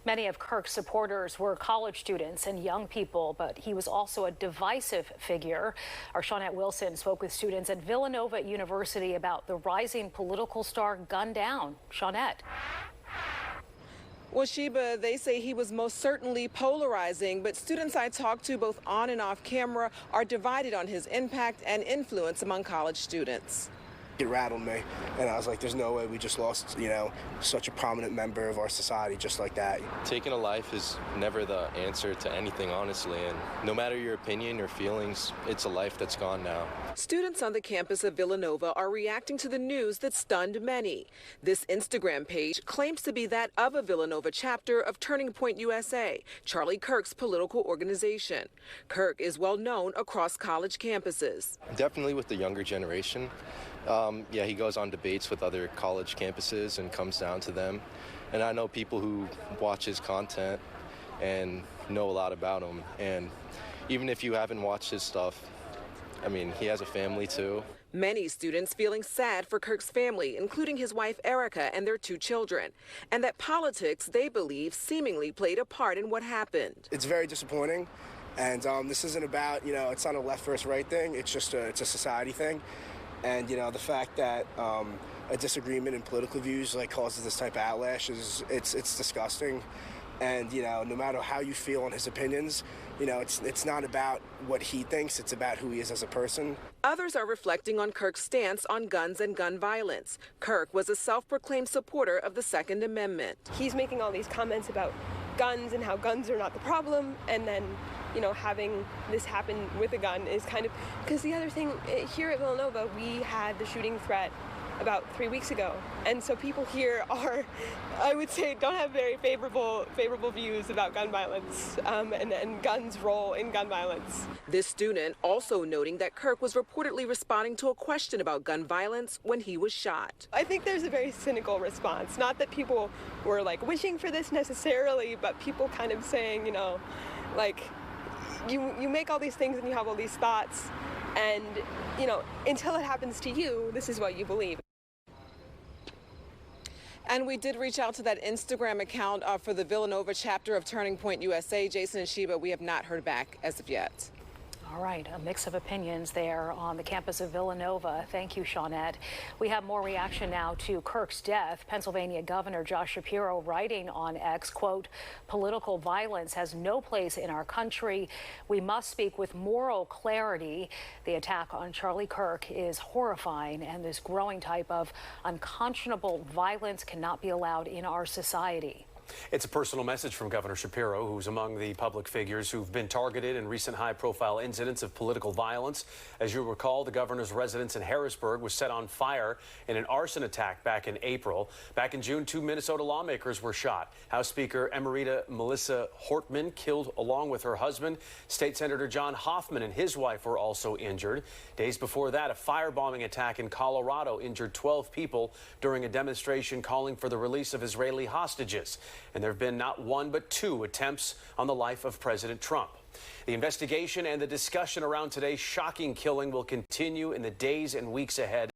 Many of Kirk's supporters were college students and young people, but he was also a divisive figure. Our Shawnette Wilson spoke with students at Villanova University about the rising political star gunned down. Shawnette. Well, Sheba, they say he was most certainly polarizing, but students I talked to both on and off camera are divided on his impact and influence among college students. It rattled me, and I was like, there's no way we just lost, such a prominent member of our society just like that. Taking a life is never the answer to anything, honestly, and no matter your opinion or feelings, it's a life that's gone now. Students on the campus of Villanova are reacting to the news that stunned many. This Instagram page claims to be that of a Villanova chapter of Turning Point USA, Charlie Kirk's political organization. Kirk is well known across college campuses. Definitely with the younger generation. Yeah, he goes on debates with other college campuses and comes down to them. And I know people who watch his content and know a lot about him. And even if you haven't watched his stuff, I mean, he has a family too. Many students feeling sad for Kirk's family, including his wife Erica and their 2 children, and that politics, they believe, seemingly played a part in what happened. It's very disappointing, and this isn't about, it's not a left versus right thing. It's just it's a society thing. And, the fact that a disagreement in political views causes this type of outlash it's disgusting. And, no matter how you feel on his opinions, it's not about what he thinks, it's about who he is as a person. Others are reflecting on Kirk's stance on guns and gun violence. Kirk was a self-proclaimed supporter of the Second Amendment. He's making all these comments about guns and how guns are not the problem, and then having this happen with a gun is kind of, because the other thing, here at Villanova, we had the shooting threat about 3 weeks ago. And so people here are, I would say, don't have very favorable views about gun violence and guns' role in gun violence. This student also noting that Kirk was reportedly responding to a question about gun violence when he was shot. I think there's a very cynical response. Not that people were wishing for this necessarily, but people kind of saying, you make all these things and you have all these thoughts, and, until it happens to you, this is what you believe. And we did reach out to that Instagram account for the Villanova chapter of Turning Point USA. Jason and Sheba, we have not heard back as of yet. All right, a mix of opinions there on the campus of Villanova. Thank you, Shawnette. We have more reaction now to Kirk's death. Pennsylvania Governor Josh Shapiro writing on X, quote, "Political violence has no place in our country. We must speak with moral clarity. The attack on Charlie Kirk is horrifying, and this growing type of unconscionable violence cannot be allowed in our society." It's a personal message from Governor Shapiro, who's among the public figures who've been targeted in recent high-profile incidents of political violence. As you recall, the governor's residence in Harrisburg was set on fire in an arson attack back in April. Back in June, 2 Minnesota lawmakers were shot. House Speaker Emerita Melissa Hortman killed along with her husband. State Senator John Hoffman and his wife were also injured. Days before that, a firebombing attack in Colorado injured 12 people during a demonstration calling for the release of Israeli hostages. And there have been not 1 but 2 attempts on the life of President Trump. The investigation and the discussion around today's shocking killing will continue in the days and weeks ahead.